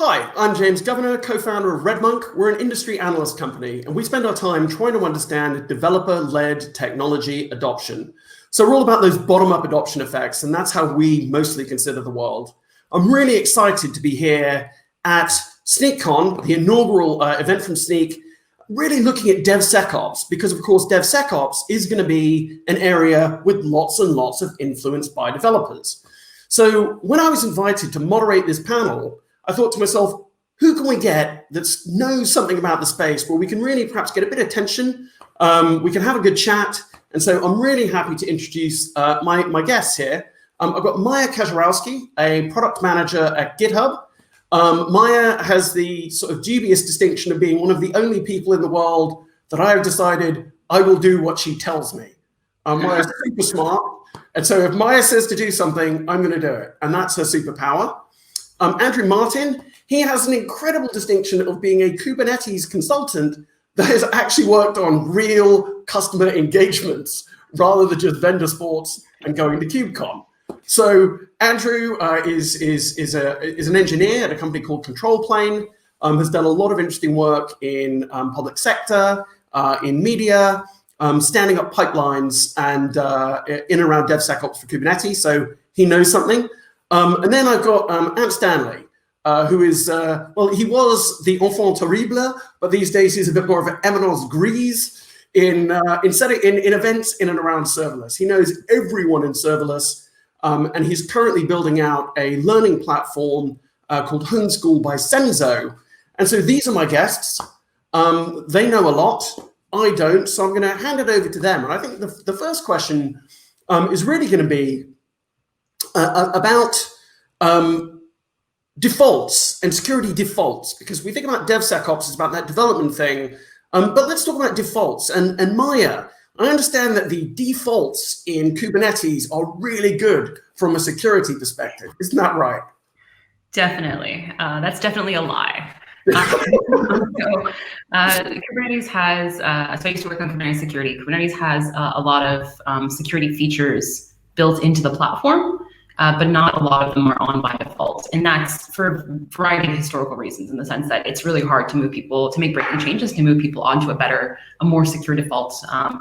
Hi, I'm James Governor, co-founder of RedMonk. We're an industry analyst company, and we spend our time trying to understand developer-led technology adoption. So we're all about those bottom-up adoption effects, and that's how we mostly consider the world. I'm really excited to be here at SnykCon, the inaugural event from Snyk, really looking at DevSecOps, because of course DevSecOps is going to be an area with lots and lots of influence by developers. So when I was invited to moderate this panel, I thought to myself, who can we get that knows something about the space where we can really perhaps get a bit of attention, we can have a good chat. And so I'm really happy to introduce my guests here. I've got Maya Kaczorowski, a product manager at GitHub. Maya has the sort of dubious distinction of being one of the only people in the world that I have decided I will do what she tells me. Maya's super smart. And so if Maya says to do something, I'm going to do it. And that's her superpower. Andrew Martin, he has an incredible distinction of being a Kubernetes consultant that has actually worked on real customer engagements rather than just vendor sports and going to KubeCon. So Andrew is an engineer at a company called Control Plane, has done a lot of interesting work in public sector, in media, standing up pipelines and in and around DevSecOps for Kubernetes. So he knows something. And then I've got Ant Stanley, who is, well, he was the enfant terrible, but these days he's a bit more of an eminence grise in events in and around serverless. He knows everyone in serverless, and he's currently building out a learning platform called Homeschool by Senzo. And so these are my guests. They know a lot. I don't, so I'm going to hand it over to them. And I think the first question is really going to be about defaults and security defaults, because we think about DevSecOps, it's about that development thing. But let's talk about defaults. And Maya, I understand that the defaults in Kubernetes are really good from a security perspective. Isn't that right? Definitely. That's definitely a lie. Kubernetes has, so I used to work on Kubernetes security. Kubernetes has a lot of security features built into the platform, but not a lot of them are on by default. And that's for a variety of historical reasons, in the sense that it's really hard to move people, to make breaking changes, to move people onto a more secure default.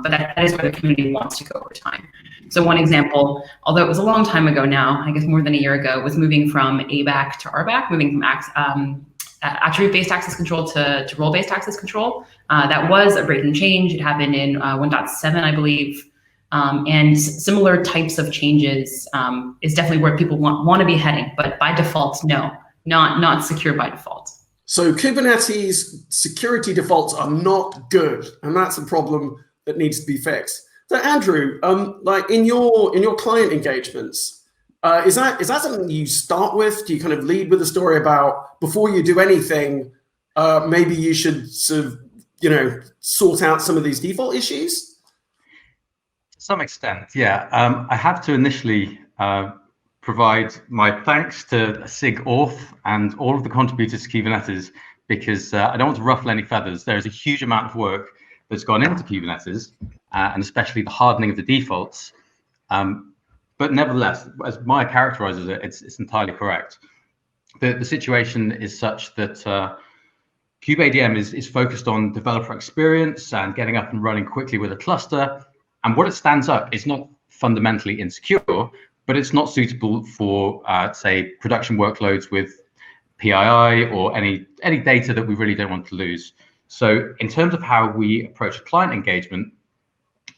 But that is where the community wants to go over time. So one example, although it was a long time ago now, I guess more than a year ago, was moving from ABAC to RBAC, moving from attribute-based access control to role-based access control. That was a breaking change. It happened in 1.7, I believe. And similar types of changes is definitely where people want to be heading, but by default, no, not secure by default. So Kubernetes security defaults are not good, and that's a problem that needs to be fixed. So Andrew, like in your client engagements, is that something you start with? Do you kind of lead with a story about before you do anything, maybe you should sort of sort out some of these default issues? To some extent, yeah. I have to initially provide my thanks to Sig Auth and all of the contributors to Kubernetes, because I don't want to ruffle any feathers. There is a huge amount of work that's gone into Kubernetes, and especially the hardening of the defaults. But nevertheless, as Maya characterizes it, it's entirely correct. The situation is such that KubeADM is focused on developer experience and getting up and running quickly with a cluster. And what it stands up is not fundamentally insecure, but it's not suitable for, say, production workloads with PII or any data that we really don't want to lose. So in terms of how we approach a client engagement,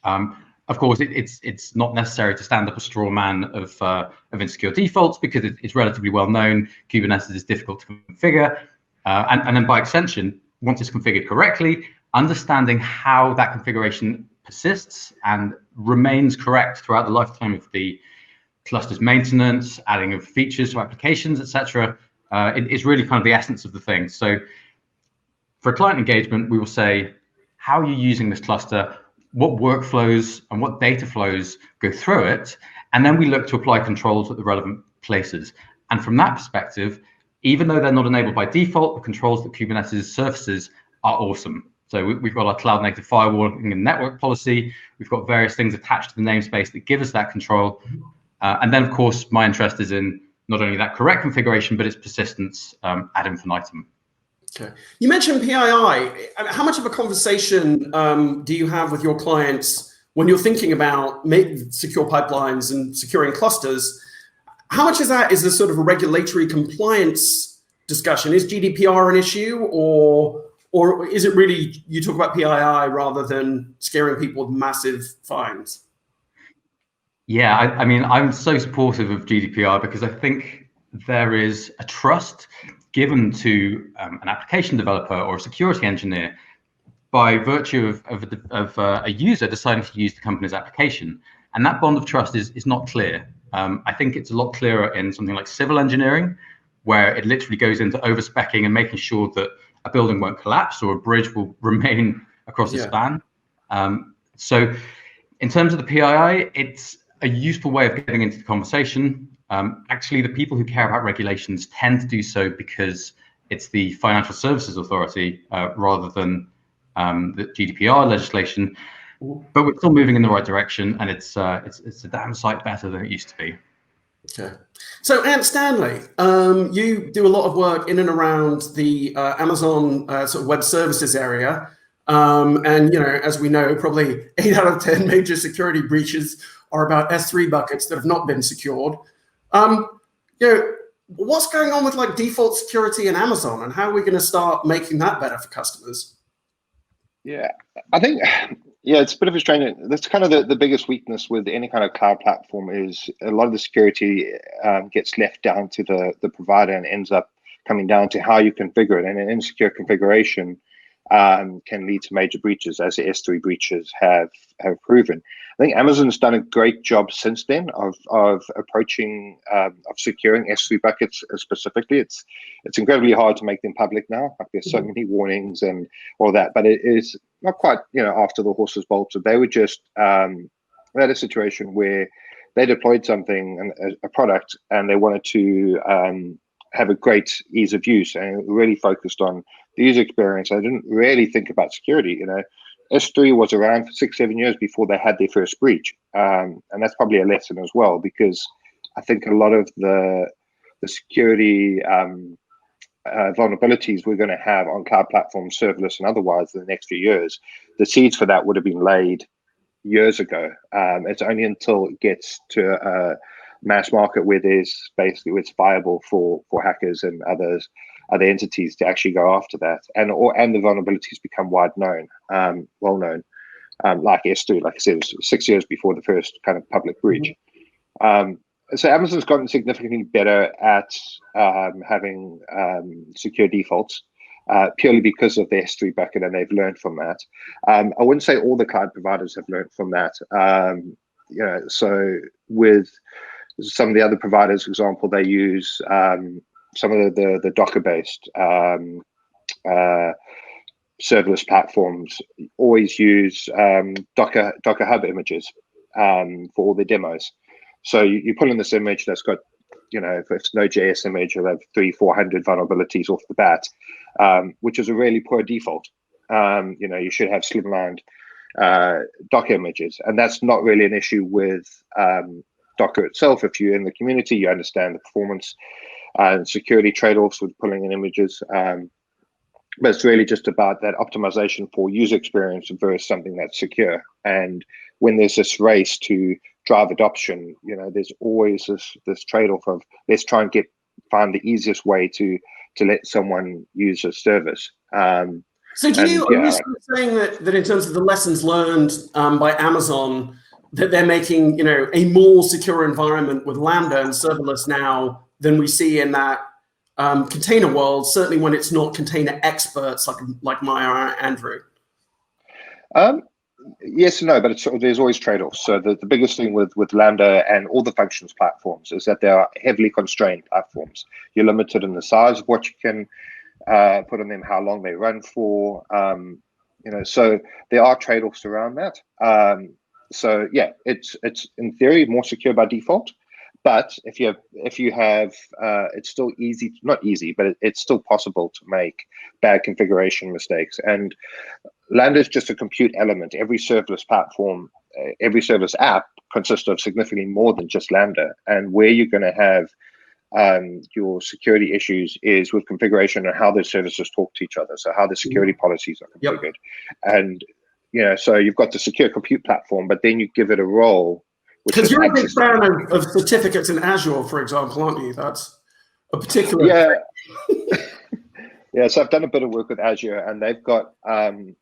of course, it's not necessary to stand up a straw man of insecure defaults, because it's relatively well known. Kubernetes is difficult to configure. And then by extension, once it's configured correctly, understanding how that configuration persists and remains correct throughout the lifetime of the cluster's maintenance, adding of features to applications, etc. It's really kind of the essence of the thing. So for a client engagement, we will say, how are you using this cluster? What workflows and what data flows go through it? And then we look to apply controls at the relevant places. And from that perspective, even though they're not enabled by default, the controls that Kubernetes surfaces are awesome. So we've got our cloud native firewalling and network policy. We've got various things attached to the namespace that give us that control. And then, of course, my interest is in not only that correct configuration, but its persistence ad infinitum. Okay. You mentioned PII. How much of a conversation do you have with your clients when you're thinking about secure pipelines and securing clusters? How much is that is a sort of a regulatory compliance discussion? Is GDPR an issue, or is it really you talk about PII rather than scaring people with massive fines? Yeah, I mean, I'm so supportive of GDPR because I think there is a trust given to an application developer or a security engineer by virtue of a user deciding to use the company's application. And that bond of trust is not clear. I think it's a lot clearer in something like civil engineering, where it literally goes into overspecking and making sure that a building won't collapse or a bridge will remain across a span. So in terms of the PII, it's a useful way of getting into the conversation. Actually, the people who care about regulations tend to do so because it's the Financial Services Authority rather than the GDPR legislation. But we're still moving in the right direction, and it's a damn sight better than it used to be. Okay. So, Ant Stanley, you do a lot of work in and around the Amazon sort of web services area. And, you know, as we know, probably 8 out of 10 major security breaches are about S3 buckets that have not been secured. You know, what's going on with like default security in Amazon, and how are we going to start making that better for customers? Yeah, I think, yeah, it's a bit of a strange. That's kind of the biggest weakness with any kind of cloud platform is a lot of the security gets left down to the provider and ends up coming down to how you configure it. And an insecure configuration can lead to major breaches, as the S3 breaches have proven. I think Amazon's done a great job since then of approaching of securing S3 buckets specifically. It's incredibly hard to make them public now. Like there's so many warnings and all that, but it is not quite, you know, after the horses bolted. They were just they had a situation where they deployed something, a product, and they wanted to have a great ease of use, and really focused on the user experience. I didn't really think about security. You know, S3 was around for 6-7 years before they had their first breach, and that's probably a lesson as well, because I think a lot of the security vulnerabilities we're going to have on cloud platforms, serverless and otherwise, in the next few years, the seeds for that would have been laid years ago. It's only until it gets to mass market where there's basically it's viable for hackers and other entities to actually go after that, and the vulnerabilities become well known, like S3, like I said, it was 6 years before the first kind of public breach. So Amazon's gotten significantly better at having secure defaults, purely because of the S3 bucket, and they've learned from that. I wouldn't say all the cloud providers have learned from that. You know, so with some of the other providers, for example, they use some of the Docker-based serverless platforms always use Docker Hub images for all the demos. So you pull in this image that's got, you know, if it's Node.js image, you'll have 300-400 vulnerabilities off the bat, which is a really poor default. You know, you should have slimlined Docker images, and that's not really an issue with Docker itself. If you're in the community, you understand the performance and security trade-offs with pulling in images. But it's really just about that optimization for user experience versus something that's secure. And when there's this race to drive adoption, you know, there's always this trade-off of let's try and find the easiest way to let someone use a service. So are you saying that in terms of the lessons learned by Amazon, that they're making, you know, a more secure environment with Lambda and serverless now than we see in that container world, certainly when it's not container experts like Maya or Andrew? Yes and no, but there's always trade-offs. So the biggest thing with Lambda and all the functions platforms is that they are heavily constrained platforms. You're limited in the size of what you can put on them, how long they run for. You know, so there are trade-offs around that. So yeah, it's in theory more secure by default. But if you have, it's still easy, not easy, but it's still possible to make bad configuration mistakes. And Lambda is just a compute element. Every serverless platform, every serverless app consists of significantly more than just Lambda. And where you're going to have your security issues is with configuration and how the services talk to each other. So how the security policies are configured. And, so you've got the secure compute platform, but then you give it a role. Because you're a big fan of certificates in Azure, for example, aren't you? That's a particular. Yeah. Yeah, so I've done a bit of work with Azure, and they've got the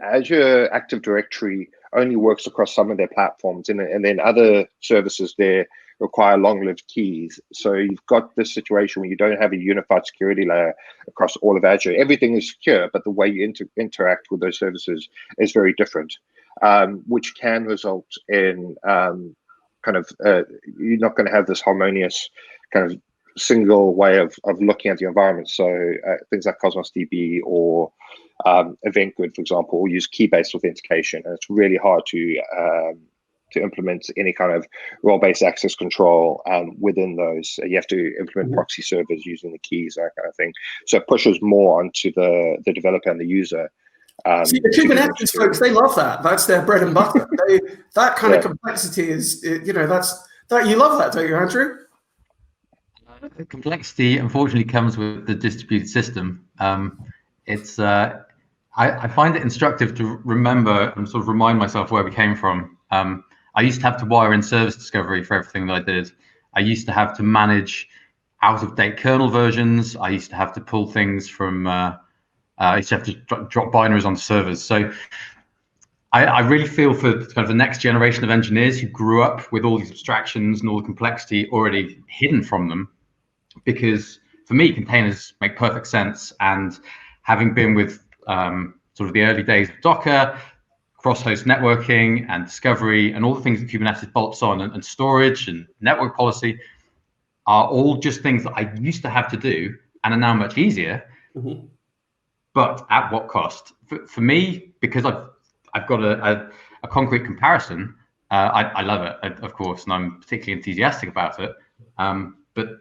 Azure Active Directory only works across some of their platforms, and then other services there require long-lived keys. So you've got this situation where you don't have a unified security layer across all of Azure. Everything is secure, but the way you interact with those services is very different, which can result in you're not going to have this harmonious kind of single way of looking at the environment. So things like Cosmos DB or EventGrid, for example, will use key-based authentication, and it's really hard to implement any kind of role-based access control within those. You have to implement proxy servers using the keys, that kind of thing. So it pushes more onto the developer and the user. See, the Kubernetes folks, they love that. That's their bread and butter. That kind of complexity is, you love that, don't you, Andrew? The complexity, unfortunately, comes with the distributed system. I find it instructive to remember and sort of remind myself where we came from. I used to have to wire in service discovery for everything that I did. I used to have to manage out-of-date kernel versions. I used to have to pull things from, I used to have to drop binaries on servers. So I really feel for kind of the next generation of engineers who grew up with all these abstractions and all the complexity already hidden from them, because for me, containers make perfect sense. And having been with sort of the early days of Docker, cross-host networking and discovery and all the things that Kubernetes bolts on, and storage and network policy are all just things that I used to have to do and are now much easier. But at what cost? For me, because I've got a concrete comparison, I love it, of course, and I'm particularly enthusiastic about it. But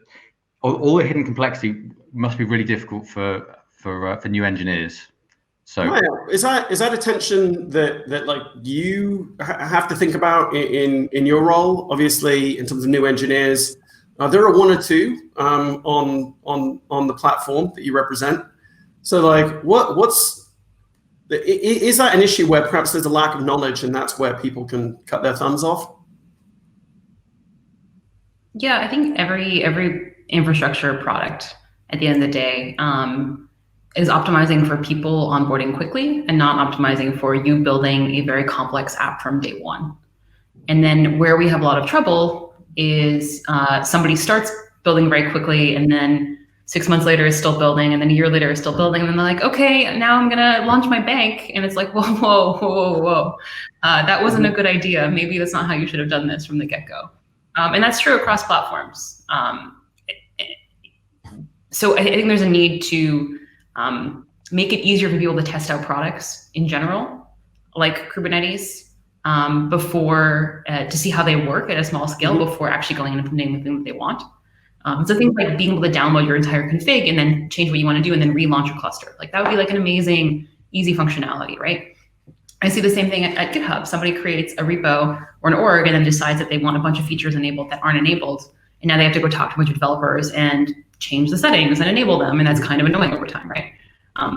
all the hidden complexity must be really difficult for new engineers. So is that a tension that like you have to think about in your role? Obviously, in terms of new engineers, there are one or two on the platform that you represent. So like, is that an issue where perhaps there's a lack of knowledge, and that's where people can cut their thumbs off? Yeah, I think every infrastructure product at the end of the day is optimizing for people onboarding quickly and not optimizing for you building a very complex app from day one. And then where we have a lot of trouble is somebody starts building very quickly, and then 6 months later is still building, and then a year later is still building, and then they're like, okay, now I'm gonna launch my bank. And it's like, whoa. That wasn't a good idea. Maybe that's not how you should have done this from the get-go. And that's true across platforms. So I think there's a need to make it easier for people to test out products in general, like Kubernetes, before to see how they work at a small scale before actually going and implementing the thing that they want. So things like being able to download your entire config and then change what you want to do and then relaunch your cluster. Like that would be like an amazing, easy functionality, right? I see the same thing at GitHub. Somebody creates a repo or an org and then decides that they want a bunch of features enabled that aren't enabled. And now they have to go talk to a bunch of developers and change the settings and enable them. And that's kind of annoying over time, right?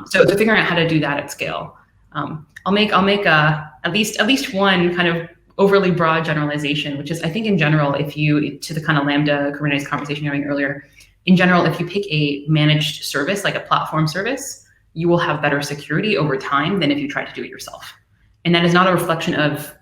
So figuring out how to do that at scale. I'll make at least one kind of overly broad generalization, which is, I think in general, if you, to the kind of Lambda Kubernetes conversation you were having earlier, in general, if you pick a managed service, like a platform service, you will have better security over time than if you try to do it yourself. And that is not a reflection of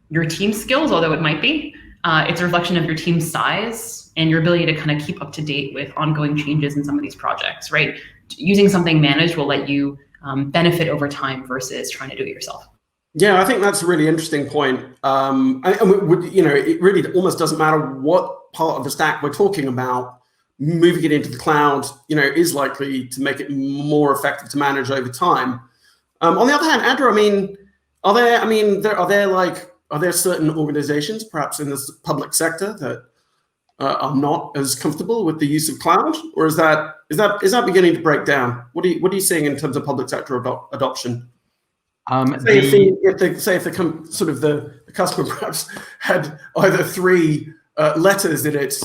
your team's skills, although it might be. It's a reflection of your team's size and your ability to kind of keep up to date with ongoing changes in some of these projects, right? Using something managed will let you benefit over time versus trying to do it yourself. Yeah, I think that's a really interesting point. It really almost doesn't matter what part of the stack we're talking about. Moving it into the cloud, is likely to make it more effective to manage over time. On the other hand, Andrew, are there certain organizations, perhaps in the public sector, that are not as comfortable with the use of cloud, or is that beginning to break down? What are you seeing in terms of public sector adoption? If the customer perhaps had either 3 letters in it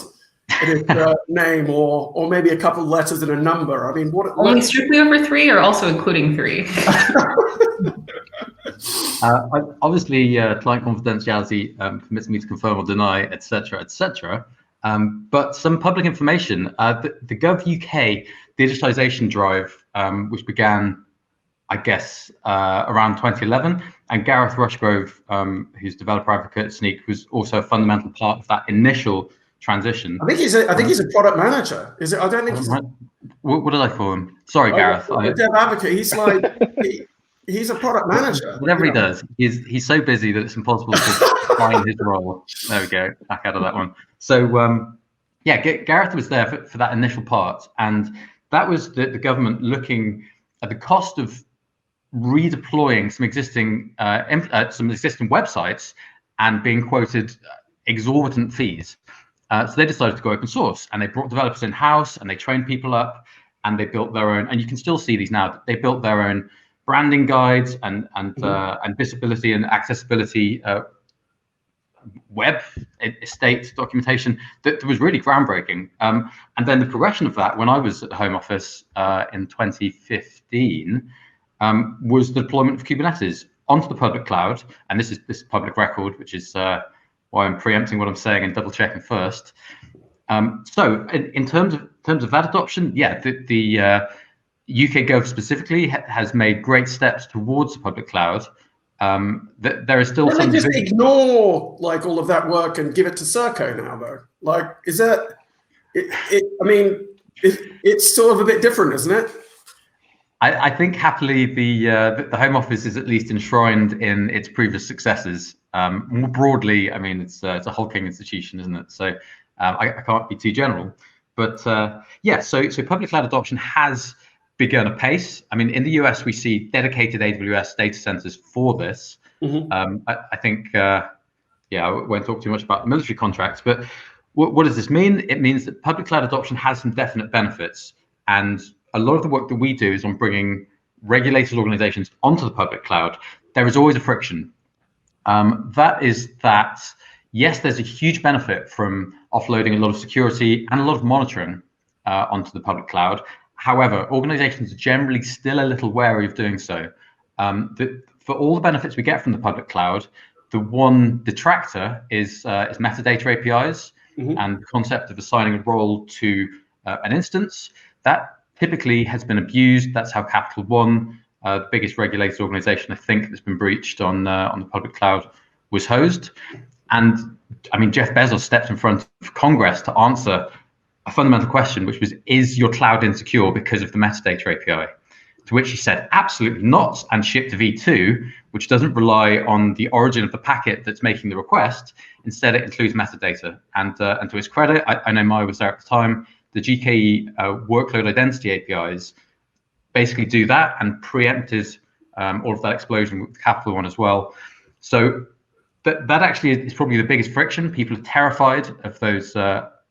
in its name, or maybe a couple letters and a number. I mean, Only strictly over 3, or also including 3? Obviously, client confidentiality permits me to confirm or deny, etc., etc. But some public information, the Gov UK digitization drive, which began, I guess, around 2011, and Gareth Rushgrove, who's developer advocate at Snyk, was also a fundamental part of that initial transition. I think he's a product manager. Is it? I don't think he's. What did I call him? Sorry, Gareth. A dev advocate. He's like he's a product manager. Whatever he does, he's so busy that it's impossible to find his role. There we go. Back out of that one. So yeah, Gareth was there for that initial part, and that was the government looking at the cost of redeploying some existing websites and being quoted exorbitant fees. So they decided to go open source, and they brought developers in house, and they trained people up, and they built their own. And you can still see these now. They built their own branding guides and visibility and accessibility web estate documentation that was really groundbreaking. And then the progression of that, when I was at the Home Office in 2015, was the deployment of Kubernetes onto the public cloud. And this is public record, which is why I'm preempting what I'm saying and double checking first. So in terms of that adoption, yeah, the UK Gov specifically has made great steps towards the public cloud. There is still some. They just ignore like all of that work and give it to Serco now, though. Like, is that? I mean, it's sort of a bit different, isn't it? I think happily the Home Office is at least enshrined in its previous successes. More broadly, I mean, it's a hulking institution, isn't it? So I can't be too general, but yeah. So public cloud adoption has begun apace. I mean, in the US, we see dedicated AWS data centers for this. I think, yeah, I won't talk too much about the military contracts, but what does this mean? It means that public cloud adoption has some definite benefits, and a lot of the work that we do is on bringing regulated organizations onto the public cloud. There is always a friction. Yes, there's a huge benefit from offloading a lot of security and a lot of monitoring onto the public cloud. However, organizations are generally still a little wary of doing so. For all the benefits we get from the public cloud, the one detractor is metadata APIs and the concept of assigning a role to an instance. That typically has been abused. That's how Capital One, the biggest regulated organization I think that's been breached on the public cloud, was hosed. And I mean, Jeff Bezos stepped in front of Congress to answer a fundamental question, which was, is your cloud insecure because of the metadata API? To which he said, absolutely not, and shipped a V2, which doesn't rely on the origin of the packet that's making the request. Instead, it includes metadata. And to his credit, I know Maya was there at the time, the GKE workload identity APIs basically do that and preempted all of that explosion with Capital One as well. So that actually is probably the biggest friction. People are terrified of those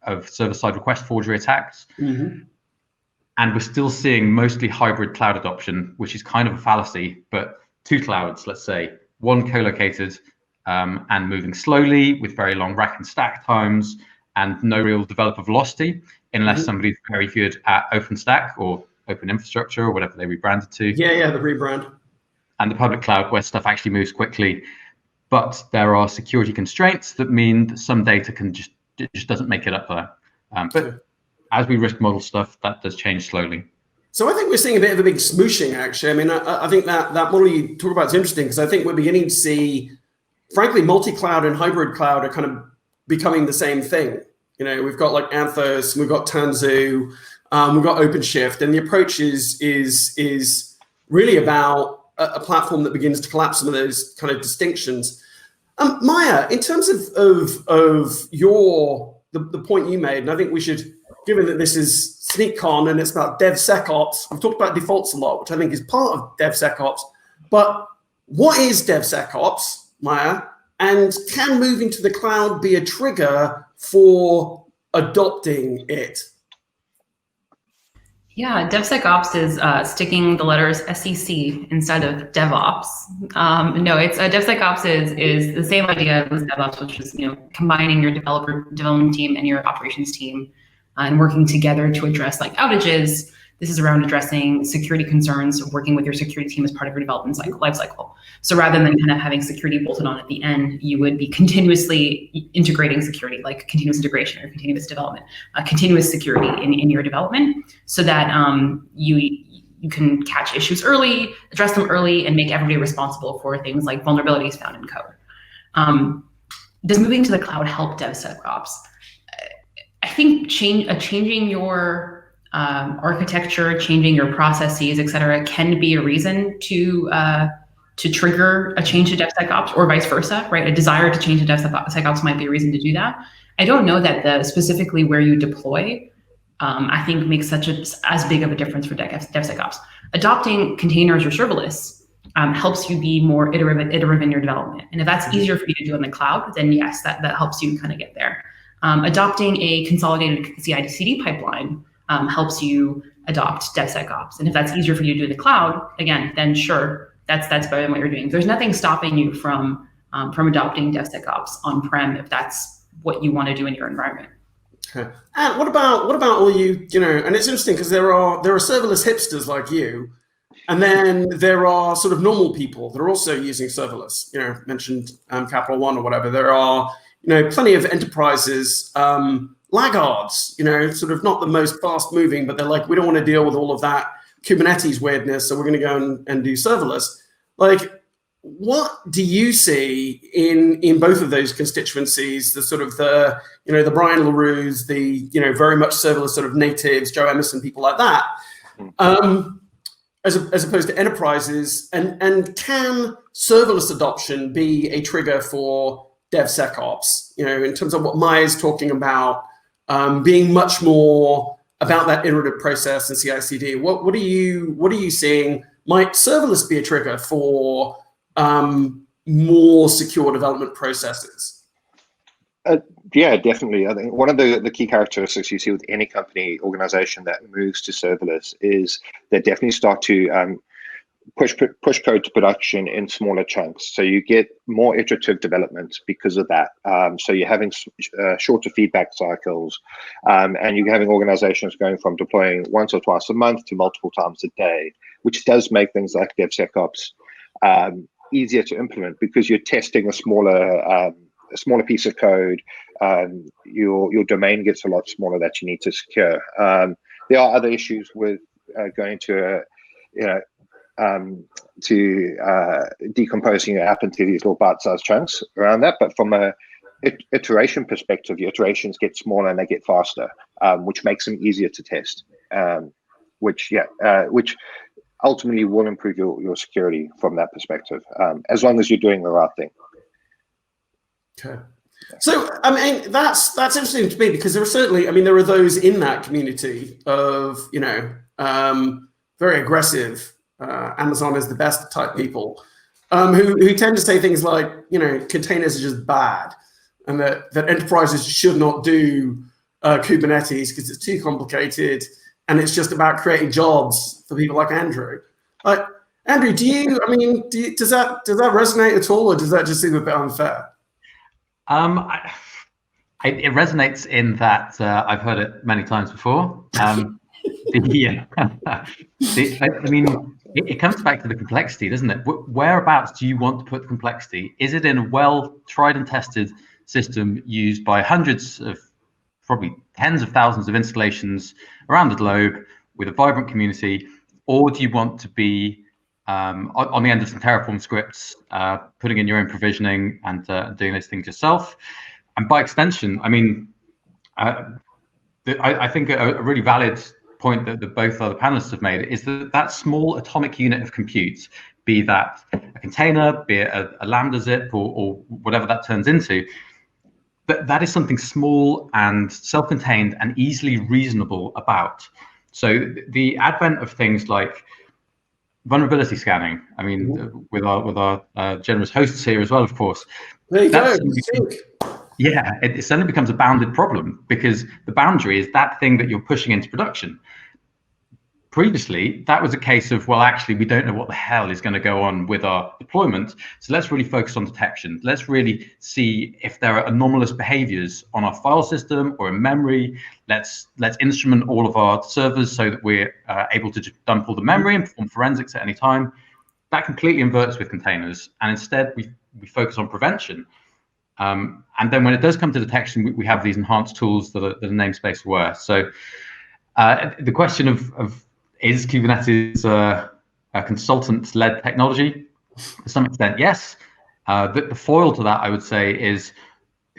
of server-side request forgery attacks. And we're still seeing mostly hybrid cloud adoption, which is kind of a fallacy, but 2 clouds, let's say, one co-located and moving slowly with very long rack and stack times and no real developer velocity, unless somebody's very good at OpenStack or Open Infrastructure or whatever they rebranded to. Yeah, the rebrand. And the public cloud where stuff actually moves quickly. But there are security constraints that mean that some data just doesn't make it up there. But as we risk model stuff, that does change slowly. So I think we're seeing a bit of a big smooshing, actually. I mean, I think that model you talk about is interesting because I think we're beginning to see, frankly, multi-cloud and hybrid cloud are kind of becoming the same thing. You know, we've got like Anthos, we've got Tanzu, we've got OpenShift, and the approach is really about a platform that begins to collapse some of those kind of distinctions. Maya, in terms of your the point you made, and I think we should, given that this is SnykCon and it's about DevSecOps, we've talked about defaults a lot, which I think is part of DevSecOps. But what is DevSecOps, Maya? And can moving to the cloud be a trigger for adopting it? Yeah, DevSecOps is sticking the letters SEC instead of DevOps. No, it's DevSecOps is the same idea as DevOps, which is combining your development team and your operations team and working together to address like outages. This is around addressing security concerns, working with your security team as part of your development life cycle. So rather than kind of having security bolted on at the end, you would be continuously integrating security, like continuous integration or continuous development, continuous security in your development, so that you can catch issues early, address them early, and make everybody responsible for things like vulnerabilities found in code. Does moving to the cloud help DevSecOps? I think changing your architecture, changing your processes, et cetera, can be a reason to trigger a change to DevSecOps, or vice versa, right? A desire to change to DevSecOps might be a reason to do that. I don't know that specifically where you deploy, I think makes as big of a difference for DevSecOps. Adopting containers or serverless helps you be more iterative in your development. And if that's easier for you to do in the cloud, then yes, that helps you kind of get there. Adopting a consolidated CI/CD pipeline helps you adopt DevSecOps. And if that's easier for you to do in the cloud, again, then sure, that's better than what you're doing. There's nothing stopping you from adopting DevSecOps on-prem if that's what you want to do in your environment. Okay. And what about all you, and it's interesting because there are serverless hipsters like you, and then there are sort of normal people that are also using serverless, mentioned Capital One or whatever. There are, plenty of enterprises, laggards, sort of not the most fast moving, but they're like, we don't want to deal with all of that Kubernetes weirdness, so we're going to go and do serverless. Like, what do you see in both of those constituencies? The sort of the Brian LaRue's, the very much serverless sort of natives, Joe Emerson, people like that, as opposed to enterprises, and can serverless adoption be a trigger for DevSecOps? In terms of what Maya's talking about, being much more about that iterative process and CI/CD. What are you seeing? Might serverless be a trigger for more secure development processes? Yeah, definitely. I think one of the key characteristics you see with any company organization that moves to serverless is they definitely start to push code to production in smaller chunks. So you get more iterative development because of that. So you're having shorter feedback cycles, and you're having organizations going from deploying once or twice a month to multiple times a day, which does make things like DevSecOps easier to implement because you're testing a smaller piece of code. Your domain gets a lot smaller that you need to secure. There are other issues with going to decomposing your app into these little bite-sized chunks around that. But from a iteration perspective, your iterations get smaller and they get faster, which makes them easier to test, which ultimately will improve your security from that perspective, as long as you're doing the right thing. Okay. So, I mean, that's interesting to me because there are certainly, there are those in that community of, very aggressive, Amazon is the best type people, who tend to say things like, containers are just bad, and that enterprises should not do Kubernetes because it's too complicated and it's just about creating jobs for people like Andrew. Andrew, does that resonate at all, or does that just seem a bit unfair? It resonates in that I've heard it many times before. It comes back to the complexity, doesn't it? Whereabouts do you want to put the complexity? Is it in a well tried and tested system used by hundreds of, probably tens of thousands of installations around the globe with a vibrant community, or do you want to be on the end of some Terraform scripts, putting in your own provisioning and doing those things yourself? And by extension, I think a really valid point that both other panelists have made is that small atomic unit of compute, be that a container, be it a Lambda zip or whatever that turns into, that is something small and self-contained and easily reasonable about. So the advent of things like vulnerability scanning, with our generous hosts here as well, of course. There you go. Yeah, it suddenly becomes a bounded problem because the boundary is that thing that you're pushing into production. previously, that was a case of, well, actually, we don't know what the hell is going to go on with our deployment. So let's really focus on detection. Let's really see if there are anomalous behaviors on our file system or in memory. Let's instrument all of our servers so that we're able to just dump all the memory and perform forensics at any time. That completely inverts with containers. And instead, we focus on prevention. And then when it does come to detection, we have these enhanced tools that are namespace aware. So the question of is Kubernetes a consultant-led technology? To some extent, yes. But the foil to that, I would say, is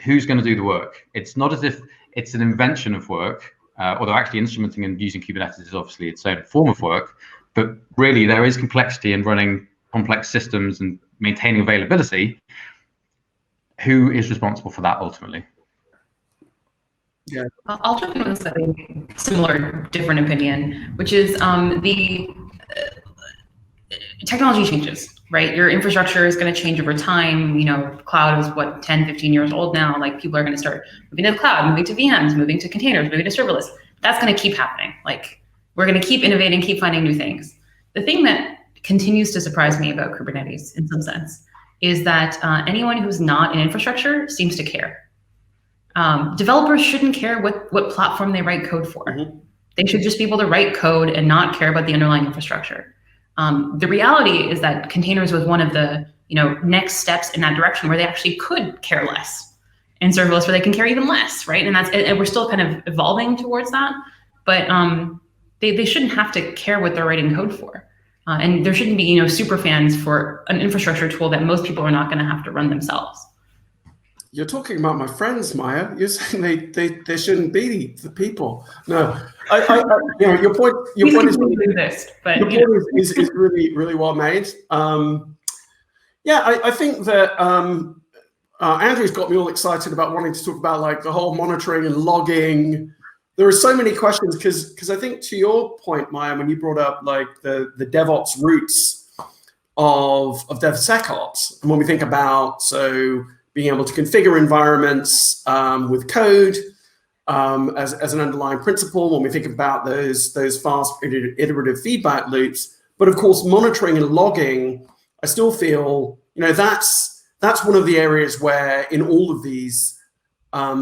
who's going to do the work? It's not as if it's an invention of work, although actually instrumenting and using Kubernetes is obviously its own form of work. But really, there is complexity in running complex systems and maintaining availability. Who is responsible for that ultimately? Yeah, I'll jump in with a slightly similar, different opinion, which is the technology changes, right? Your infrastructure is going to change over time. You know, cloud is what, 10, 15 years old now. Like, people are going to start moving to the cloud, moving to VMs, moving to containers, moving to serverless. That's going to keep happening. Like, we're going to keep innovating, keep finding new things. The thing that continues to surprise me about Kubernetes in some sense is that anyone who's not in infrastructure seems to care. Developers shouldn't care what platform they write code for. Mm-hmm. They should just be able to write code and not care about the underlying infrastructure. The reality is that containers was one of the next steps in that direction where they actually could care less, and serverless where they can care even less, right? And we're still kind of evolving towards that, but they shouldn't have to care what they're writing code for. And there shouldn't be super fans for an infrastructure tool that most people are not going to have to run themselves. You're talking about my friends, Maya. You're saying they shouldn't be the people. No, your point is really well made. I think that Andrew's got me all excited about wanting to talk about like the whole monitoring and logging. There are so many questions because I think to your point, Maya, when you brought up like the DevOps roots of DevSecOps, and when we think about being able to configure environments with code as an underlying principle, when we think about those fast iterative feedback loops. But of course, monitoring and logging, I still feel that's one of the areas where in all of these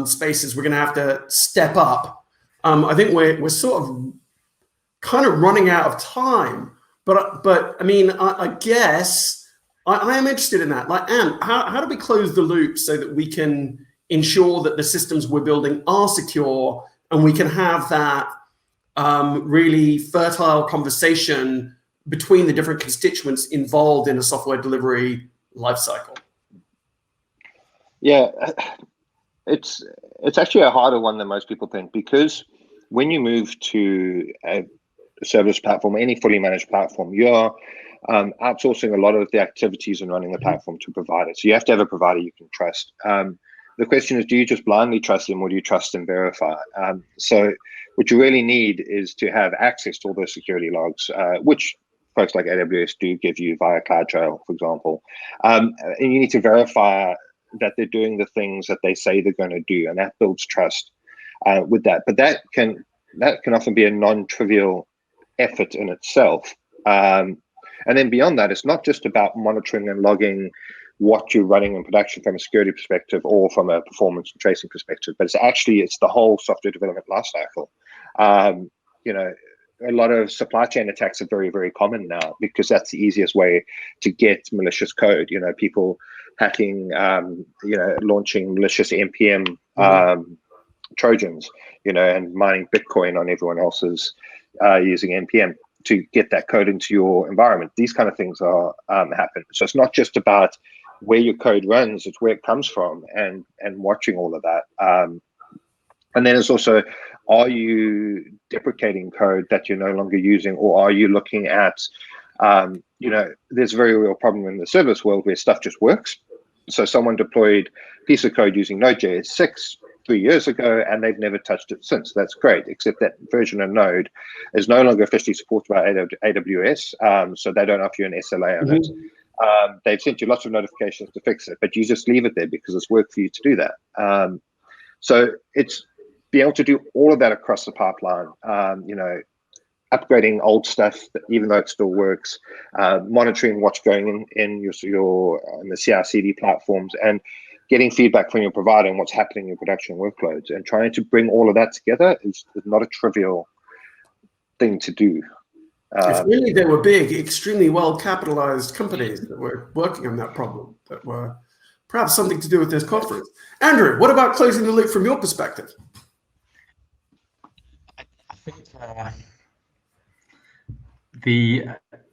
spaces we're going to have to step up. I think we're sort of kind of running out of time, but I mean, I guess. I am interested in that. Like, Anne, how do we close the loop so that we can ensure that the systems we're building are secure and we can have that really fertile conversation between the different constituents involved in a software delivery lifecycle? Yeah, it's actually a harder one than most people think, because when you move to a service platform, any fully managed platform, you're outsourcing a lot of the activities and running the platform to providers. So you have to have a provider you can trust. The question is, do you just blindly trust them, or do you trust and verify? So what you really need is to have access to all those security logs, which folks like AWS do give you via CloudTrail, for example. And you need to verify that they're doing the things that they say they're going to do, and that builds trust with that. But that can often be a non-trivial effort in itself. And then beyond that, it's not just about monitoring and logging what you're running in production from a security perspective or from a performance and tracing perspective, but it's the whole software development lifecycle. A lot of supply chain attacks are very, very common now because that's the easiest way to get malicious code. People hacking, launching malicious NPM Trojans, and mining Bitcoin on everyone else's using NPM to get that code into your environment. These kind of things are happen. So it's not just about where your code runs, it's where it comes from, and watching all of that. And then it's also, are you deprecating code that you're no longer using, or are you looking at, there's a very real problem in the service world where stuff just works. So someone deployed a piece of code using Node.js 6 3 years ago, and they've never touched it since. That's great, except that version of Node is no longer officially supported by AWS, so they don't offer you an SLA on it. They've sent you lots of notifications to fix it, but you just leave it there because it's work for you to do that. So it's be able to do all of that across the pipeline, upgrading old stuff, even though it still works, monitoring what's going in the CI/CD platforms, and getting feedback from your provider and what's happening in your production workloads, and trying to bring all of that together is not a trivial thing to do. If really there were big, extremely well-capitalized companies that were working on that problem, that were perhaps something to do with this conference. Andrew, what about closing the loop from your perspective? I think the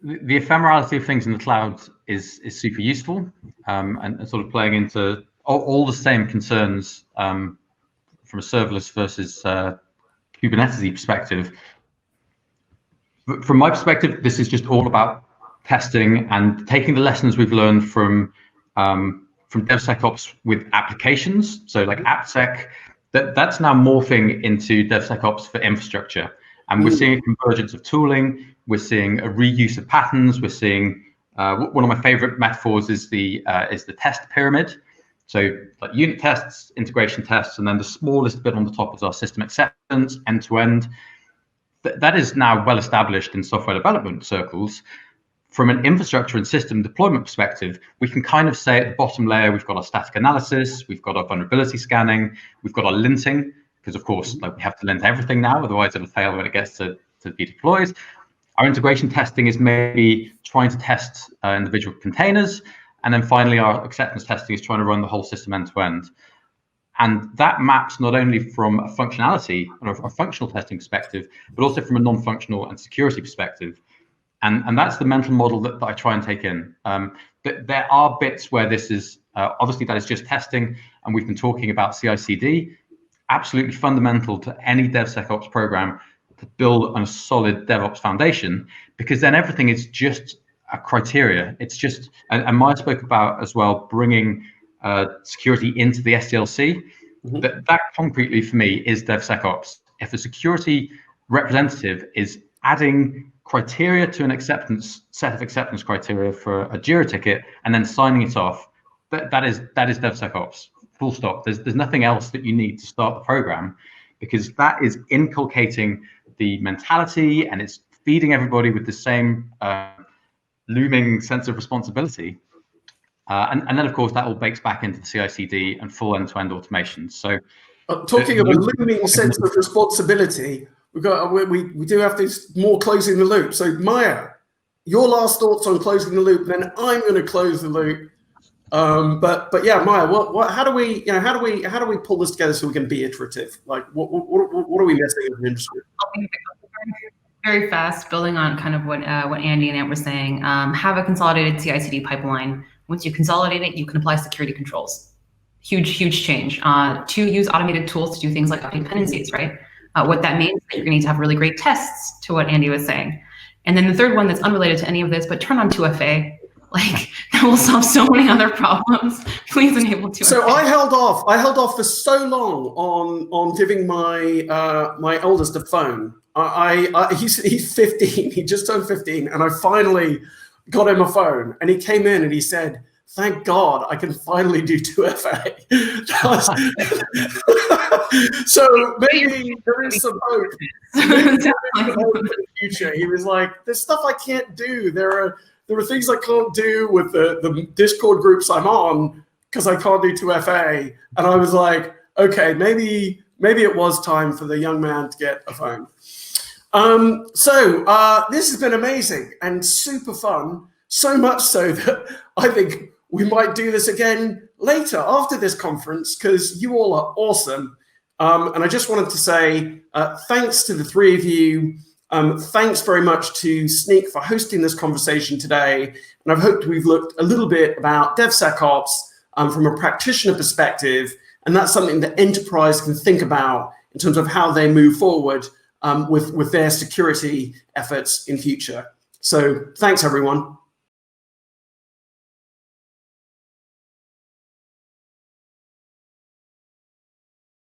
ephemerality of things in the cloud is super useful, and sort of playing into all the same concerns from a serverless versus Kubernetes perspective. From my perspective, this is just all about testing and taking the lessons we've learned from DevSecOps with applications. So like AppSec, that's now morphing into DevSecOps for infrastructure. And we're seeing a convergence of tooling. We're seeing a reuse of patterns. We're seeing one of my favorite metaphors is the test pyramid. So like unit tests, integration tests, and then the smallest bit on the top is our system acceptance, end to end. That is now well established in software development circles. From an infrastructure and system deployment perspective, we can kind of say at the bottom layer, we've got our static analysis, we've got our vulnerability scanning, we've got our linting, because of course, like we have to lint everything now, otherwise it'll fail when it gets to be deployed. Our integration testing is maybe trying to test individual containers. And then finally, our acceptance testing is trying to run the whole system end to end. And that maps not only from a functionality or a functional testing perspective, but also from a non-functional and security perspective. And that's the mental model that I try and take in. There are bits where this is, obviously that is just testing, and we've been talking about CI/CD, absolutely fundamental to any DevSecOps program to build on a solid DevOps foundation, because then everything is just a criteria. It's just, and Maya spoke about as well, bringing security into the SDLC. That concretely for me is DevSecOps. If a security representative is adding criteria to an set of acceptance criteria for a Jira ticket and then signing it off, that is DevSecOps. Full stop. There's nothing else that you need to start the program, because that is inculcating the mentality and it's feeding everybody with the same looming sense of responsibility. And then, of course, that all bakes back into the CI/CD and full end-to-end automation. So, talking of a looming sense of responsibility, we do have this more closing the loop. So, Maya, your last thoughts on closing the loop, then I'm going to close the loop. But yeah, Maya, how do we pull this together so we can be iterative? Like, what are we missing in the industry? Very fast, building on kind of what Andy and Ant were saying. Have a consolidated CI/CD pipeline. Once you consolidate it, you can apply security controls. Huge change. To use automated tools to do things like update dependencies, right? What that means is that you're going to need to have really great tests, to what Andy was saying. And then the third one that's unrelated to any of this, but turn on 2FA. Like, that will solve so many other problems. Please enable 2FA. So I held off for so long on giving my my oldest a phone. He's 15. He just turned 15, and I finally got him a phone. And he came in and he said, "Thank God, I can finally do 2FA." So maybe there is some hope. Maybe there is some hope in the future. He was like, "There's stuff I can't do. There are things I can't do with the Discord groups I'm on because I can't do 2FA." And I was like, okay, maybe it was time for the young man to get a phone. So this has been amazing and super fun, so much so that I think we might do this again later after this conference, because you all are awesome. And I just wanted to say thanks to the three of you. Thanks very much to Snyk for hosting this conversation today. And I've hoped we've looked a little bit about DevSecOps from a practitioner perspective. And that's something that enterprise can think about in terms of how they move forward with their security efforts in future. So thanks, everyone.